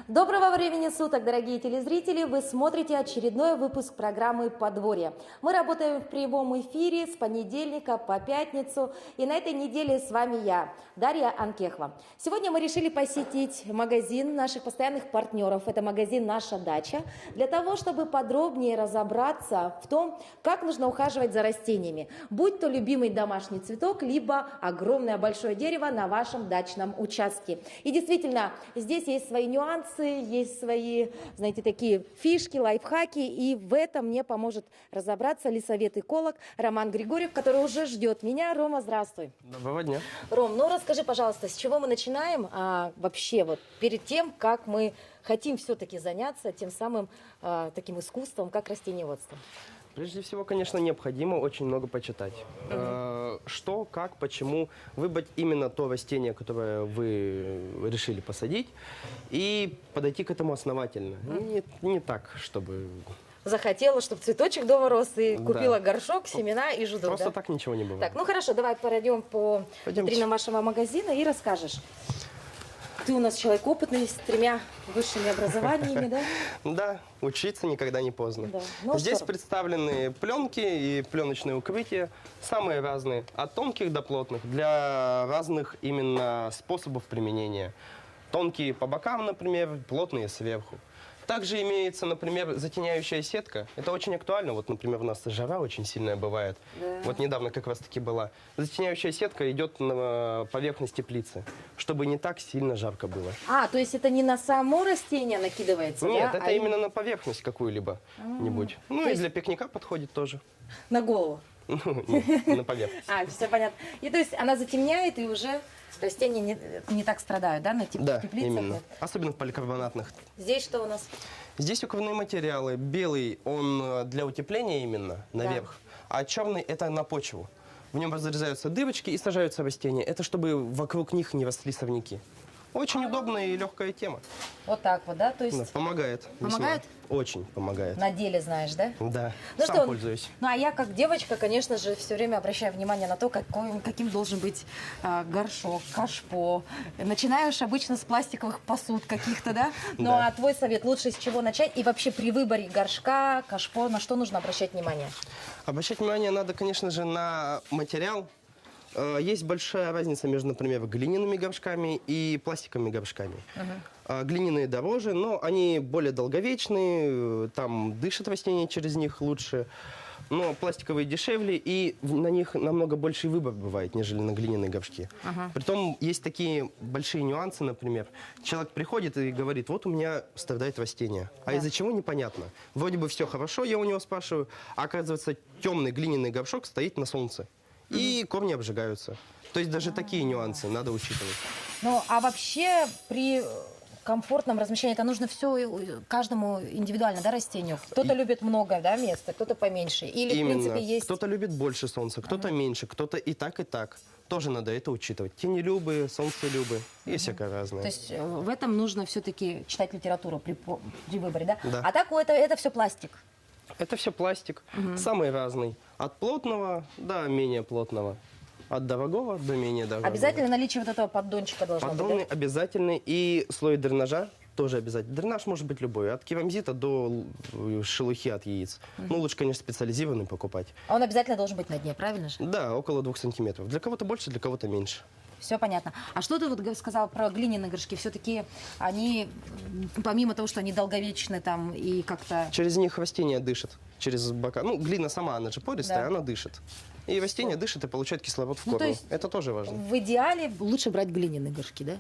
Доброго времени суток, дорогие телезрители! Вы смотрите очередной выпуск программы «Подворье». Мы работаем в прямом эфире с понедельника по пятницу. И на этой неделе с вами я, Дарья Анкехова. Сегодня мы решили посетить магазин наших постоянных партнеров. Это магазин «Наша дача», для того, чтобы подробнее разобраться в том, как нужно ухаживать за растениями. Будь то любимый домашний цветок, либо огромное большое дерево на вашем дачном участке. И действительно, здесь есть свои нюансы, есть свои, знаете, такие фишки, лайфхаки, и в этом мне поможет разобраться лесовед-эколог Роман Григорьев, который уже ждет меня. Рома, здравствуй. Доброго дня. Ром, ну расскажи, пожалуйста, с чего мы начинаем вообще вот перед тем, как мы хотим все-таки заняться тем самым таким искусством, как растениеводство? Прежде всего, конечно, необходимо очень много почитать. Что, как, почему, выбрать именно то растение, которое вы решили посадить, и подойти к этому основательно. Не так, чтобы... Захотела, чтобы цветочек дома рос, и купила горшок, семена и жду. Просто так ничего не бывает. Так, ну хорошо, давай пройдем по витринам вашего магазина и расскажешь. Ты у нас человек опытный, с 3 высшими образованиями, да? Да, учиться никогда не поздно. Да. Ну, здесь представлены пленки и пленочные укрытия, самые разные, от тонких до плотных, для разных именно способов применения. Тонкие по бокам, например, плотные сверху. Также имеется, например, затеняющая сетка. Это очень актуально. Вот, например, у нас жара очень сильная бывает. Да. Вот недавно как раз-таки была. Затеняющая сетка идет на поверхность теплицы, чтобы не так сильно жарко было. То есть это не на само растение накидывается? Нет, да? это именно на поверхность какую-либо. Ну и для пикника подходит тоже. На голову? Нет, на поверхность. Все понятно. И то есть она затемняет, и уже растения не так страдают, да, на теплицах? Да, именно. Особенно в поликарбонатных. Здесь что у нас? Здесь укрывные материалы. Белый, он для утепления именно, наверх. Да. А черный – это на почву. В нем разрезаются дырочки и сажаются растения. Это чтобы вокруг них не росли сорняки. Очень удобная и легкая тема. Вот так вот, да? То есть... Да, помогает. Помогает? Весьма. Очень помогает. На деле знаешь, да? Да, ну сам что, пользуюсь. Ну а я как девочка, конечно же, все время обращаю внимание на то, каким должен быть горшок, кашпо. Начинаешь обычно с пластиковых посуд каких-то, да? Ну а твой совет, лучше с чего начать? И вообще при выборе горшка, кашпо, на что нужно обращать внимание? Обращать внимание надо, конечно же, на материал. Есть большая разница между, например, глиняными горшками и пластиковыми горшками. Глиняные дороже, но они более долговечные, там дышат растения через них лучше. Но пластиковые дешевле, и на них намного больший выбор бывает, нежели на глиняные горшки. Притом есть такие большие нюансы, например. Человек приходит и говорит, вот у меня страдает растение. А из-за чего непонятно. Вроде бы все хорошо, я у него спрашиваю, а оказывается, темный глиняный горшок стоит на солнце. И корни обжигаются. То есть даже такие нюансы надо учитывать. Ну, а вообще при комфортном размещении это нужно все каждому индивидуально, да, растению? Кто-то любит много, да, места, кто-то поменьше. Или, именно. в принципе, есть... Кто-то любит больше солнца, кто-то меньше, кто-то и так, и так. Тоже надо это учитывать. Тенелюбы, солнцелюбы и всякое разное. То есть в этом нужно все-таки читать литературу при выборе, да? Да. А так это все пластик? Это все пластик, самый разный. От плотного до менее плотного. От дорогого до менее дорогого. Обязательно наличие вот этого поддончика должно быть, Поддоны да? обязательны. И слой дренажа тоже обязательно. Дренаж может быть любой. От керамзита до шелухи от яиц. Ну, лучше, конечно, специализированный покупать. А он обязательно должен быть на дне, правильно же? Да, около 2 сантиметров. Для кого-то больше, для кого-то меньше. Все понятно. А что ты вот сказал про глиняные горшки? Все-таки они, помимо того, что они долговечны там и как-то... Через них растения дышат. Через бока. Ну, глина сама, она же пористая, она дышит. И растения дышат и получают кислород в кору. То есть это тоже важно. В идеале лучше брать глиняные горшки, да?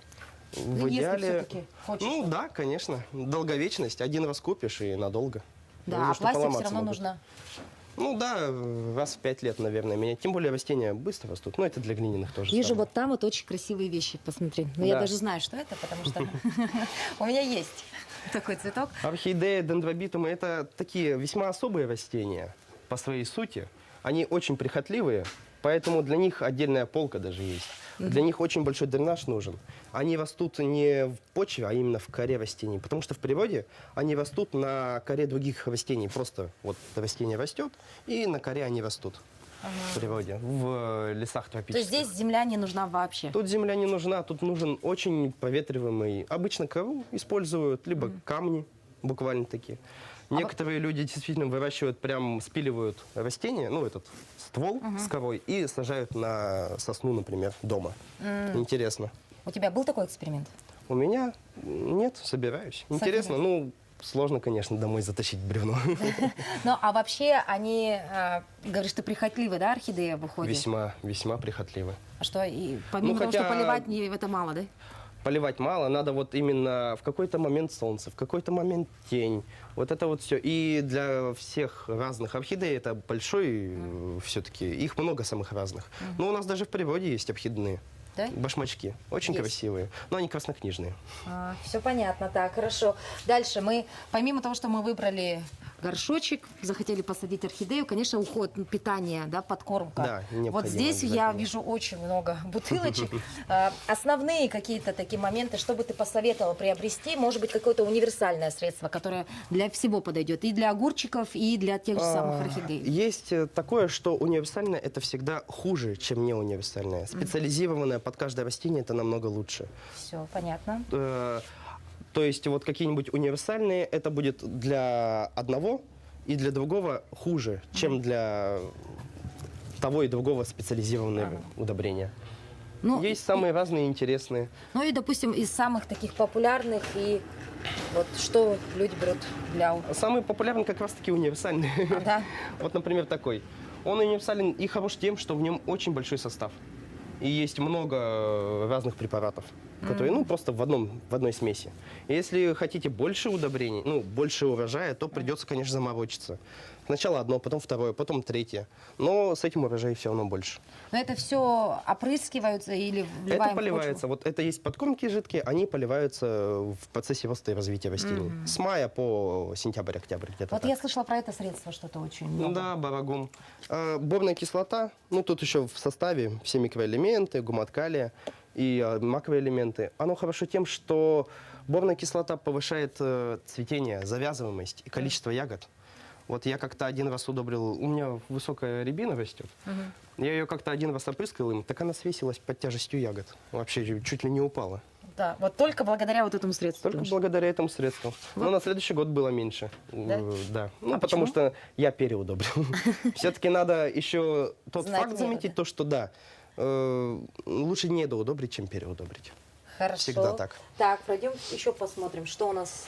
В идеале... хочешь, ну, да, конечно. Долговечность. Один раз купишь и надолго. Да, а пластик все равно нужно... Ну да, раз в 5 лет, наверное, менять. Тем более растения быстро растут. Но это для глиняных тоже. Вижу, вот там вот очень красивые вещи, посмотри. Но я даже знаю, что это, потому что у меня есть такой цветок. Орхидея, дендробитумы – это такие весьма особые растения по своей сути. Они очень прихотливые, поэтому для них отдельная полка даже есть. Для них очень большой дренаж нужен. они растут не в почве, а именно в коре растений. Потому что в природе они растут на коре других растений. Просто вот растение растет, и на коре они растут. В природе, в лесах То есть тропических. здесь земля не нужна вообще? Тут земля не нужна, тут нужен очень проветриваемый. Обычно кору используют, либо камни, буквально такие. Некоторые люди действительно выращивают, прям спиливают растение, ну, этот ствол с корой, и сажают на сосну, например, дома. Интересно. У тебя был такой эксперимент? У меня нет, собираюсь. Интересно, ну, сложно, конечно, домой затащить бревно. Ну, а вообще они, говоришь, ты прихотливый, да, орхидея выходит? Весьма, весьма прихотливо. А что, и помимо Ну, того, что хотя- поливать это мало, да? Поливать мало, надо вот именно в какой-то момент солнце, в какой-то момент тень. Вот это вот все. И для всех разных орхидей это большой все-таки, их много самых разных. Но у нас даже в природе есть орхидные. Да? Башмачки. Очень Есть. красивые. Но они краснокнижные. Все понятно, так, хорошо. Дальше мы, помимо того, что мы выбрали горшочек, захотели посадить орхидею, конечно, уход, питание, да, подкормка. Да, необходимо Вот здесь я обязательно. вижу очень много бутылочек. Основные какие-то такие моменты, что бы ты посоветовала приобрести, может быть, какое-то универсальное средство, которое для всего подойдет, и для огурчиков, и для тех же самых орхидей. Есть такое, что универсальное это всегда хуже, чем не универсальное. Специализированное под каждое растение это намного лучше. Все, понятно. То есть вот какие-нибудь универсальные, это будет для одного и для другого хуже, чем для того и другого специализированного удобрения. Ну, Есть самые разные интересные. ну и, допустим, из самых таких популярных, и вот что люди берут для... Самый популярный как раз-таки универсальный. Да? Вот, например, такой. Он универсален и хорош тем, что в нем очень большой состав. И есть много разных препаратов, которые, ну, просто в одной смеси. И если хотите больше удобрений, ну, больше урожая, то придется, конечно, заморочиться. Сначала одно, потом второе, потом третье. Но с этим урожай все равно больше. Но это все опрыскиваются или вливаем Это в поливается. почву? Вот это есть подкормки жидкие, они поливаются в процессе роста и развития растений. С мая по сентябрь-октябрь где-то Вот так. я слышала про это средство что-то очень много. Да, барагум. Борная кислота, ну тут еще в составе все микроэлементы, гумат калия и макроэлементы. Оно хорошо тем, что борная кислота повышает цветение, завязываемость и количество ягод. Вот я как-то один раз удобрил, у меня высокая рябина растет, я ее как-то один раз опрыскал им, так она свесилась под тяжестью ягод, вообще чуть ли не упала. Да, вот только благодаря вот этому средству. Только потому что- благодаря этому средству. Но на следующий год было меньше. Да? Да. Ну, А потому почему? что я переудобрил. Все-таки надо еще тот Знать факт меру, заметить, да? то, что да, лучше недоудобрить, чем переудобрить. Хорошо. Всегда так. Так, пройдем еще посмотрим, что у нас.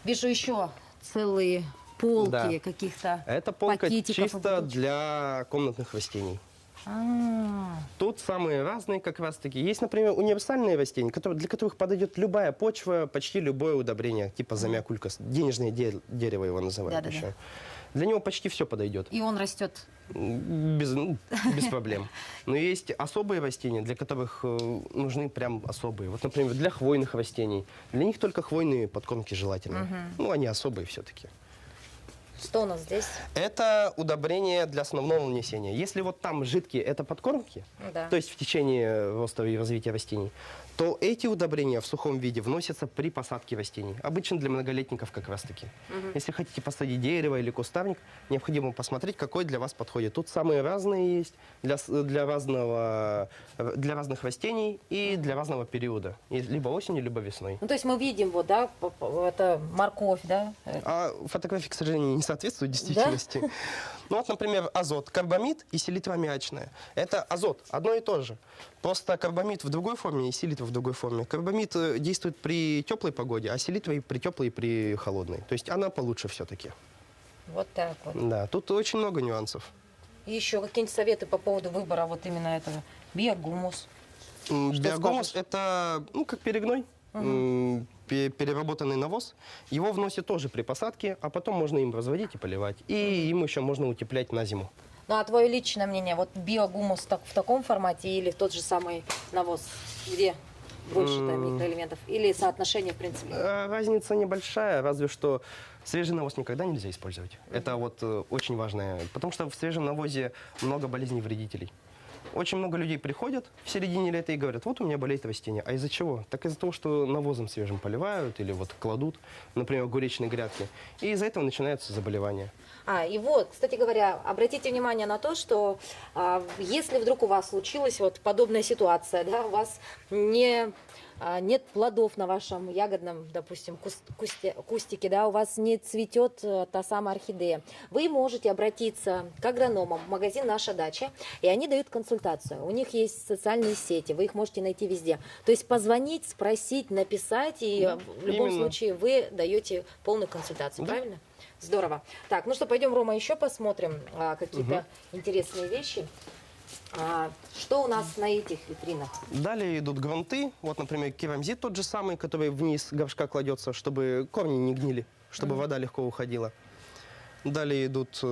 Вижу еще целые полки Да. каких-то Это полка пакетиков. чисто для комнатных растений. А, Тут самые разные как раз-таки. Есть, например, универсальные растения, для которых подойдет любая почва, почти любое удобрение, типа замякулькас, денежное дерево его называют Да-да-да. еще. Для него почти все подойдет. И он растет. Без проблем. Но есть особые растения, для которых нужны прям особые. Вот, например, для хвойных растений. Для них только хвойные подкормки желательны. Ну, они особые все-таки. Что у нас здесь? Это удобрение для основного нанесения. Если вот там жидкие, это подкормки, Да. то есть в течение роста и развития растений, то эти удобрения в сухом виде вносятся при посадке растений. Обычно для многолетников как раз-таки. Если хотите посадить дерево или кустарник, необходимо посмотреть, какой для вас подходит. Тут самые разные есть для разных растений и для разного периода. Либо осенью, либо весной. Ну, то есть мы видим, вот, да, это морковь, да? А фотографии, к сожалению, не соответствуют действительности. Ну вот, например, азот, карбамид и селитра аммиачная. Это азот, одно и то же. Просто карбамид в другой форме и селитра в другой форме. Карбамид действует при теплой погоде, а селитра и при теплой, и при холодной. То есть она получше все-таки. Вот так вот. Да, тут очень много нюансов. И еще какие-нибудь советы по поводу выбора вот именно этого биогумус? Биогумус скажешь? это, ну, как перегной. Переработанный навоз, его вносят тоже при посадке, а потом можно им разводить и поливать. И им еще можно утеплять на зиму. Ну, а твое личное мнение, вот биогумус в таком формате или тот же самый навоз, где больше там микроэлементов, или соотношение, в принципе? Разница небольшая, разве что свежий навоз никогда нельзя использовать. Это вот очень важное, потому что в свежем навозе много болезней вредителей. Очень много людей приходят в середине лета и говорят, вот у меня болеет растение. А из-за чего? Так из-за того, что навозом свежим поливают или вот кладут, например, огуречные грядки. И из-за этого начинаются заболевания. И вот, кстати говоря, обратите внимание на то, что если вдруг у вас случилась вот подобная ситуация, да, у вас нет плодов на вашем ягодном, допустим, кустике, да, у вас не цветет та самая орхидея, вы можете обратиться к агрономам в магазин «Наша дача», и они дают консультацию. У них есть социальные сети, вы их можете найти везде. То есть позвонить, спросить, написать, и в любом случае вы даете полную консультацию, правильно? Здорово. Так, ну что, пойдем, Рома, еще посмотрим какие-то интересные вещи. Что у нас на этих витринах? Далее идут грунты. Вот, например, керамзит тот же самый, который вниз горшка кладется, чтобы корни не гнили, чтобы вода легко уходила. Далее идут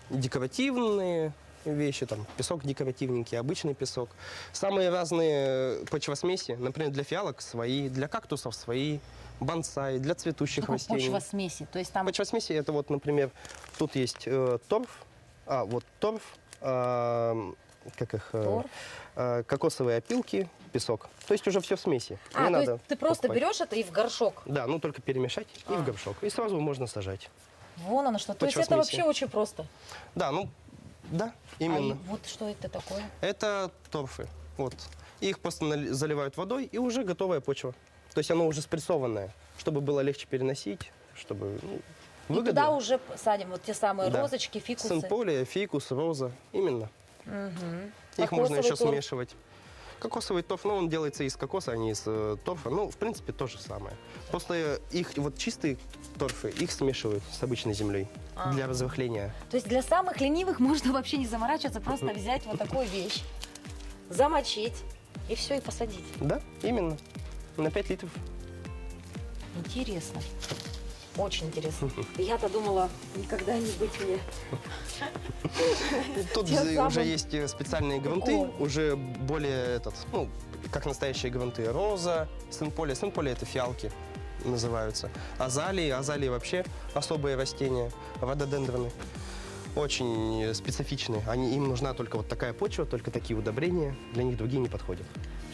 декоративные вещи, там песок декоративненький, обычный песок. Самые разные почвосмеси, например, для фиалок свои, для кактусов свои, бонсай, для цветущих растений. Почвосмеси? То есть там... Почвосмеси это вот, например, тут есть торф, вот торф, кокосовые опилки, песок. То есть уже все в смеси. Не то надо есть ты просто покупать. берешь это и в горшок? Да, ну только перемешать и в горшок. И сразу можно сажать. Вон оно что. То есть это вообще очень просто? Да, да, именно. Вот что это такое? Это торфы. Вот. Их просто заливают водой, и уже готовая почва. То есть оно уже спрессованное, чтобы было легче переносить, чтобы... И туда уже садим вот те самые розочки, фикусы. Сенполия, фикус, роза. Именно. Их Кокосовый можно еще торф. смешивать. Кокосовый торф, он делается из кокоса, а не из торфа. Ну, в принципе, то же самое. Просто их, вот чистые торфы, их смешивают с обычной землей для разрыхления. То есть для самых ленивых можно вообще не заморачиваться, просто взять вот такую вещь, замочить и все, и посадить. Да, именно. На 5 литров. Интересно. Очень интересно. Я-то думала, никогда не быть мне. Тут уже есть специальные грунты, уже более как настоящие грунты. Роза, сенполия. Сенполия это фиалки называются. Азалии вообще особые растения, рододендроны. Очень специфичные. Им нужна только вот такая почва, только такие удобрения. Для них другие не подходят.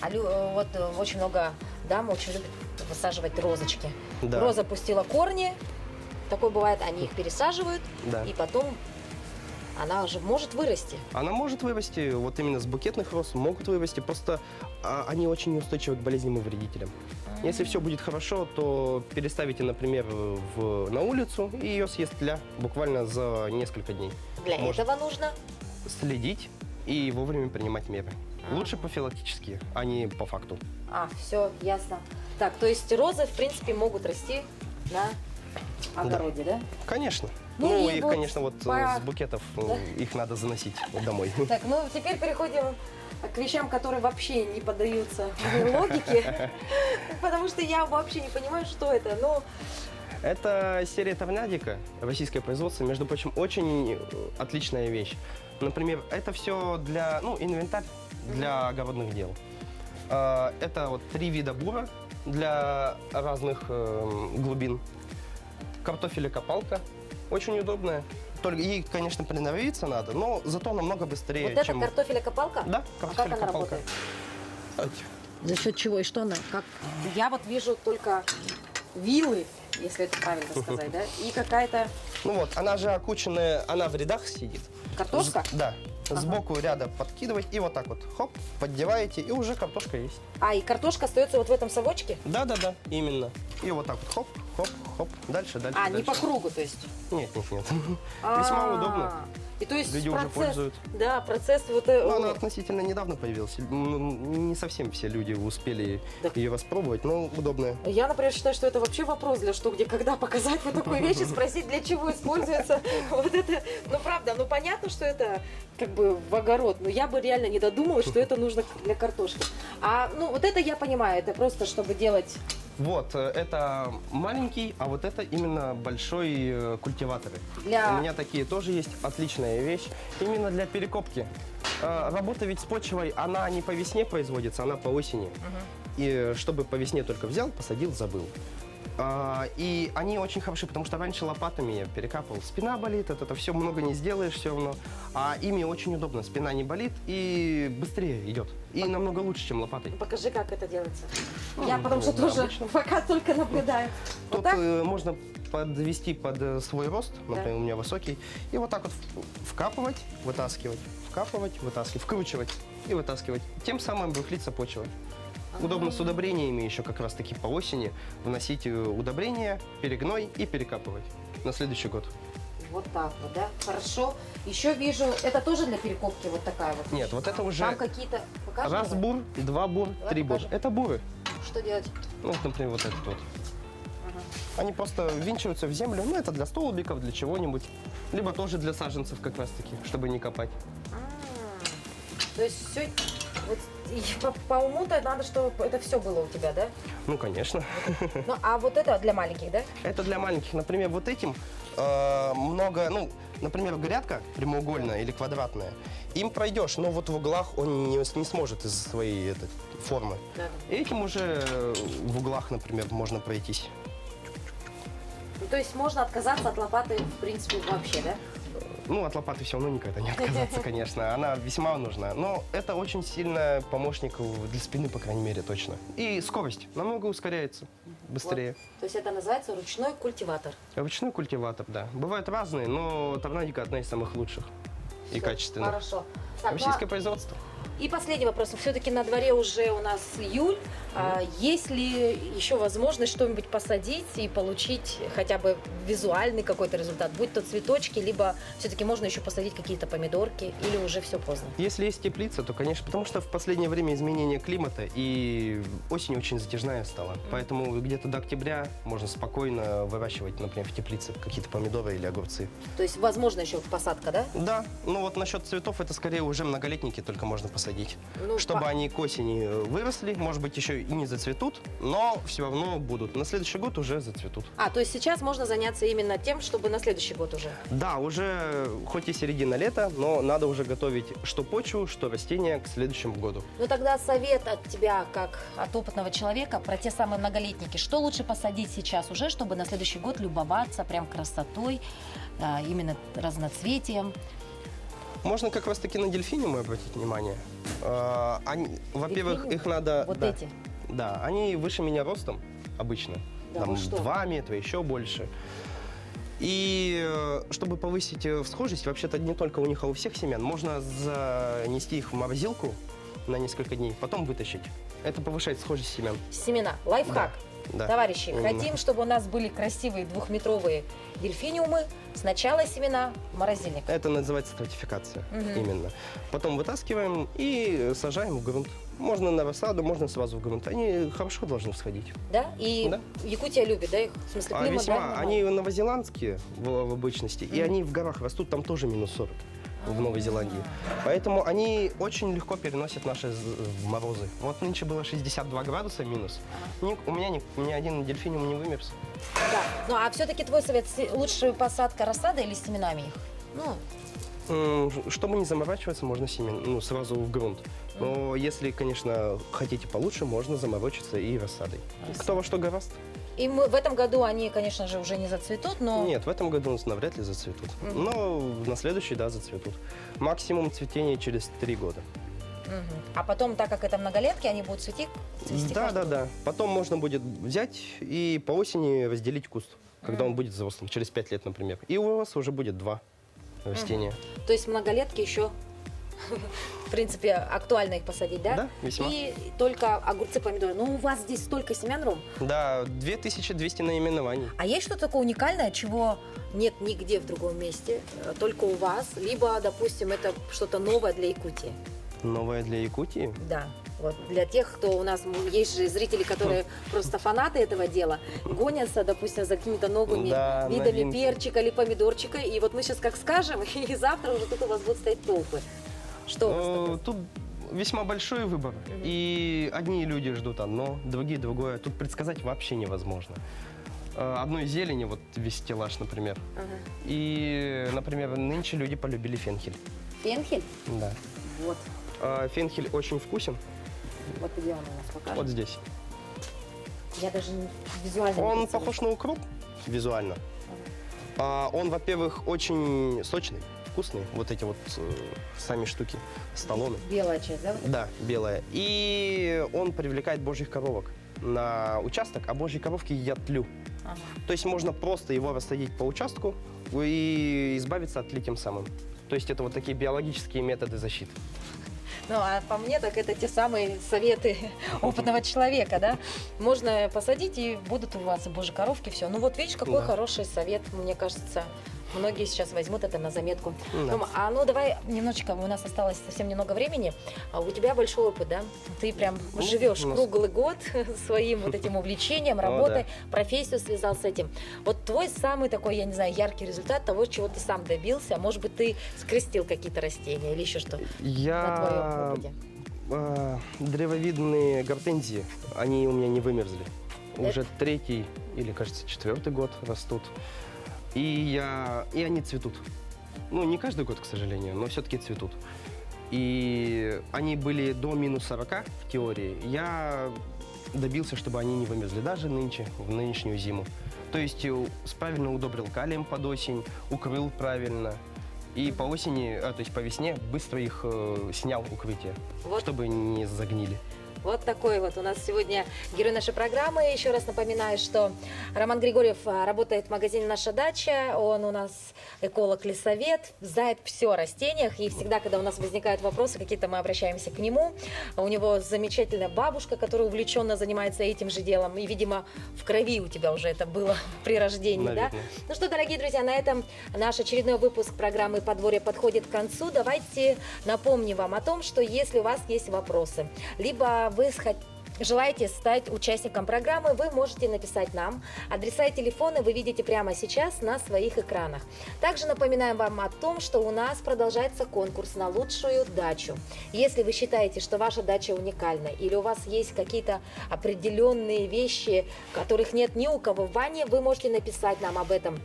Вот очень много дам очень любят высаживать розочки. Да. Роза пустила корни, такое бывает, они их пересаживают, и потом она уже может вырасти. Она может вырасти, вот именно с букетных роз могут вырасти, просто они очень неустойчивы к болезням и вредителям. Если все будет хорошо, то переставите, например, на улицу, и ее съест тля буквально за несколько дней. Для этого нужно следить и вовремя принимать меры. Лучше профилактические, а не по факту. Все, ясно. Так, то есть розы, в принципе, могут расти на огороде, да? Конечно. Ну, и их, вот конечно, с букетов их надо заносить домой. Так, теперь переходим к вещам, которые вообще не поддаются логике, потому что я вообще не понимаю, что это. Это серия торнадика, российское производство, между прочим, очень отличная вещь. Например, это все для, инвентарь для огородных дел. Это вот 3 вида бура для разных глубин. Картофелекопалка, очень удобная. Только ей, конечно, приноровиться надо, но зато намного быстрее, Вот чем... это картофелекопалка? Да, А как она картофелекопалка. работает? За счет чего и что она? Я вот вижу только вилы, если это правильно сказать, да? И какая-то... она же окученная, она в рядах сидит. Картошка? Да. Сбоку ряда подкидывать и вот так вот, хоп, поддеваете, и уже картошка есть. И картошка остается вот в этом совочке? Да, именно. И вот так вот, хоп, хоп, хоп, дальше. Не по кругу, то есть? Нет. Весьма удобно. И то есть Люди уже пользуют. Да, процесс вот... Она относительно недавно появилась. Не совсем все люди успели ее распробовать, но удобная. Я, например, считаю, что это вообще вопрос для что, где, когда показать вот такую вещь и спросить, для чего используется вот это. Правда, понятно, что это как бы в огород, но я бы реально не додумалась, что это нужно для картошки. Вот это я понимаю, это просто чтобы делать... Вот, это маленький, а вот это именно большой культиватор. У меня такие тоже есть, отличная вещь, именно для перекопки. Работа ведь с почвой, она не по весне производится, она по осени. И чтобы по весне только взял, посадил, забыл. И они очень хороши, потому что раньше лопатами я перекапывал. Спина болит, это все много не сделаешь все равно. А ими очень удобно. Спина не болит и быстрее идет. И намного лучше, чем лопатой. Покажи, как это делается. Я потому что тоже пока только наблюдаю. Вот Тут так? можно подвести под свой рост, например, у меня высокий, и вот так вот вкапывать, вытаскивать, вкручивать и вытаскивать. Тем самым рыхлится почва. Удобно с удобрениями еще как раз таки по осени вносить удобрения, перегной и перекапывать на следующий год. Вот так вот, да? Хорошо. Еще вижу, это тоже для перекопки вот такая вот. Нет, вот это уже Там какие-то... Покажешь, раз давай? бур, два бур, Давай три бур. покажем. Это буры. Что делать? Ну, вот, например, вот этот вот. Они просто ввинчиваются в землю, ну, это для столбиков, для чего-нибудь. Либо тоже для саженцев как раз таки, чтобы не копать. То есть все... Вот, и по уму-то надо, чтобы это все было у тебя, да? Ну, конечно. Ну, а вот это для маленьких, да? Это для маленьких. Например, вот этим много, ну, например, грядка прямоугольная или квадратная, им пройдешь, но вот в углах он не сможет из-за своей формы. Да. И этим уже в углах, например, можно пройтись. Ну, то есть можно отказаться от лопаты, в принципе, вообще, да? Ну, от лопаты все равно никогда не отказаться, конечно. Она весьма нужна. Но это очень сильно помощник для спины, по крайней мере, точно. И скорость намного ускоряется, быстрее. Вот. То есть это называется ручной культиватор. Ручной культиватор, да. Бывают разные, но торнадика одна из самых лучших и Всё, качественных. Хорошо. Так, ну, Российское производство. и последний вопрос. Все-таки на дворе уже у нас июль. Есть ли еще возможность что-нибудь посадить и получить хотя бы визуальный какой-то результат? Будь то цветочки, либо все-таки можно еще посадить какие-то помидорки, или уже все поздно? Если есть теплица, то, конечно, потому что в последнее время изменение климата и осень очень затяжная стала. Поэтому где-то до октября можно спокойно выращивать, например, в теплице какие-то помидоры или огурцы. То есть возможно еще посадка, да? Да, ну вот насчет цветов, это скорее уже многолетники только можно посадить. Ну, Чтобы они к осени выросли, может быть, еще и не зацветут, но все равно будут. На следующий год уже зацветут. то есть сейчас можно заняться именно тем, чтобы на следующий год уже? Да, уже хоть и середина лета, но надо уже готовить что почву, что растения к следующему году. Ну тогда совет от тебя, как от опытного человека, про те самые многолетники. Что лучше посадить сейчас уже, чтобы на следующий год любоваться прям красотой, именно разноцветием? Можно как раз таки на дельфиниумы обратить внимание. Во-первых, Дельфиниум? их надо... Вот да, эти? Да, они выше меня ростом обычно. Да Там вы что? 2 метра, еще больше. И чтобы повысить всхожесть, вообще-то не только у них, а у всех семян, можно занести их в морозилку на несколько дней, потом вытащить. Это повышает схожесть семян. Семена. Лайфхак. Да, Товарищи, именно. хотим, чтобы у нас были красивые двухметровые дельфиниумы. Сначала семена в морозильник. Это называется стратификация. Мгм. Именно. Потом вытаскиваем и сажаем в грунт. Можно на рассаду, можно сразу в грунт. Они хорошо должны всходить. Да? И Да. Якутия любит, да, их? В смысле, климат, Весьма. да? Они новозеландские в обычности, и они в горах растут, там тоже минус 40 в Новой Зеландии. Поэтому они очень легко переносят наши морозы. Вот нынче было 62 градуса минус. У меня ни один дельфиниум не вымерз. Да. Ну, а все-таки твой совет, лучше посадка рассады или с семенами их? Ну, Чтобы не заморачиваться, можно сразу в грунт. Но если, конечно, хотите получше, можно заморочиться и рассадой. Кто во что гораст. и в этом году они, конечно же, уже не зацветут, но... Нет, в этом году навряд ли зацветут. Но на следующий, да, зацветут. Максимум цветения через 3 года. Мгм. А потом, так как это многолетки, они будут цвести Да, каждый да, да. Потом можно будет взять и по осени разделить куст, когда он будет взрослым, через 5 лет, например. И у вас уже будет 2 растения. То есть многолетки еще, в принципе, актуально их посадить, да? Да, весьма. И только огурцы, помидоры. Ну, у вас здесь столько семян, Ром. Да, 2200 наименований. А есть что-то такое уникальное, чего нет нигде в другом месте, только у вас? Либо, допустим, это что-то новое для Якутии? Новое для Якутии. Да. Вот для тех, кто у нас есть же зрители, которые просто фанаты этого дела, гонятся, допустим, за какими-то новыми Да, видами новинки. перчика или помидорчика. И вот мы сейчас как скажем, и завтра уже тут у вас будут стоять толпы. Что у вас такое? Тут весьма большой выбор. И одни люди ждут одно, другие другое. Тут предсказать вообще невозможно. Одной зелени, вот весь стеллаж, например. Ага. И, например, нынче люди полюбили фенхель. Фенхель? Да. Вот. Фенхель очень вкусен. Вот где он у нас покажет. Вот здесь. Я даже визуально не Он представляю. похож на укроп визуально. Он, во-первых, очень сочный, вкусный. Вот эти вот сами штуки, столоны. Белая часть, да? Да, белая. И он привлекает божьих коровок на участок, а божьи коровки едят тлю. Ага. То есть можно просто его рассадить по участку и избавиться от тли тем самым. То есть это вот такие биологические методы защиты. Ну, а по мне, так это те самые советы опытного человека, да? Можно посадить, и будут у вас и божьи коровки, все. Ну, вот видишь, какой Да. хороший совет, мне кажется. Многие сейчас возьмут это на заметку. Да. Тома, а ну давай немножечко, у нас осталось совсем немного времени. У тебя большой опыт, да? Ты прям живешь у нас- круглый год своим вот этим увлечением, работой, профессию связал с этим. Вот твой самый такой, я не знаю, яркий результат того, чего ты сам добился. Может быть, ты скрестил какие-то растения или еще что на твоем Я опыте? древовидные гортензии, они у меня не вымерзли. Да? Уже 3-й или, кажется, 4-й год растут. И они цветут. Ну, не каждый год, к сожалению, но все-таки цветут. И они были до минус 40 в теории. Я добился, чтобы они не вымерзли даже нынче, в нынешнюю зиму. То есть правильно удобрил калием под осень, укрыл правильно. И по осени, то есть по весне быстро их снял укрытие, Вот. чтобы не загнили. Вот такой вот у нас сегодня герой нашей программы. Еще раз напоминаю, что Роман Григорьев работает в магазине «Наша дача». Он у нас эколог-лесовед, знает все о растениях. И всегда, когда у нас возникают вопросы, какие-то мы обращаемся к нему. У него замечательная бабушка, которая увлеченно занимается этим же делом. И, видимо, в крови у тебя уже это было при рождении, да? Наверное. Ну что, дорогие друзья, на этом наш очередной выпуск программы «Подворье» подходит к концу. Давайте напомним вам о том, что если у вас есть вопросы, либо вы желаете стать участником программы, вы можете написать нам. Адреса и телефоны вы видите прямо сейчас на своих экранах. Также напоминаем вам о том, что у нас продолжается конкурс на лучшую дачу. Если вы считаете, что ваша дача уникальна или у вас есть какие-то определенные вещи, которых нет ни у кого в ванне, вы можете написать нам об этом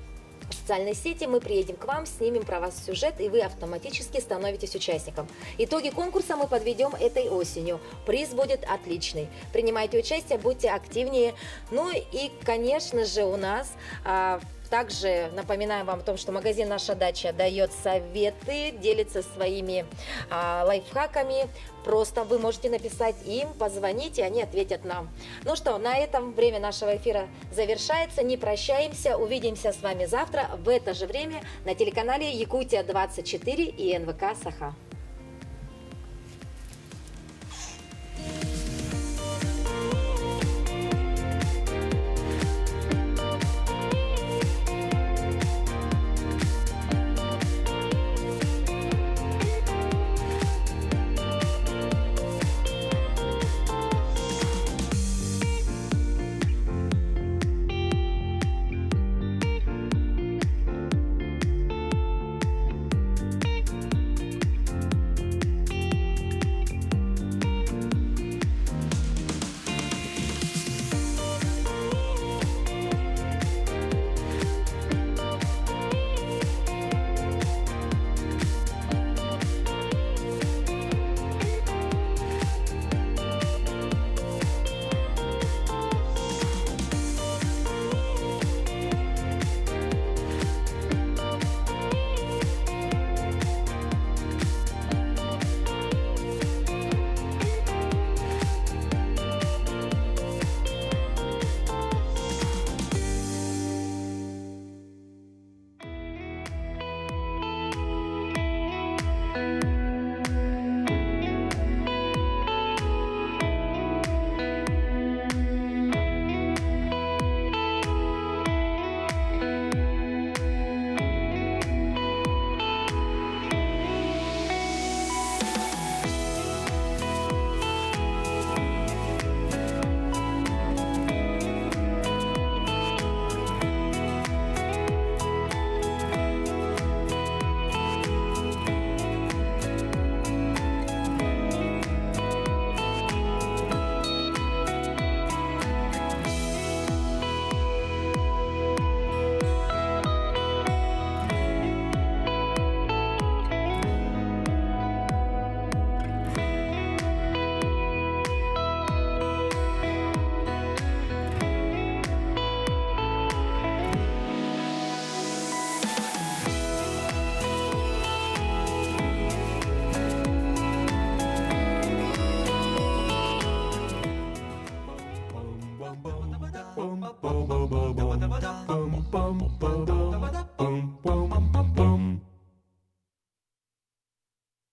в социальной сети, мы приедем к вам, снимем про вас сюжет, и вы автоматически становитесь участником. Итоги конкурса мы подведем этой осенью. Приз будет отличный. Принимайте участие, будьте активнее. Ну и, конечно же, у нас также напоминаем вам о том, что магазин «Наша дача» дает советы, делится своими лайфхаками. Просто вы можете написать им, позвонить, и они ответят нам. Ну что, на этом время нашего эфира завершается. Не прощаемся. Увидимся с вами завтра в это же время на телеканале Якутия-24 и НВК «Саха».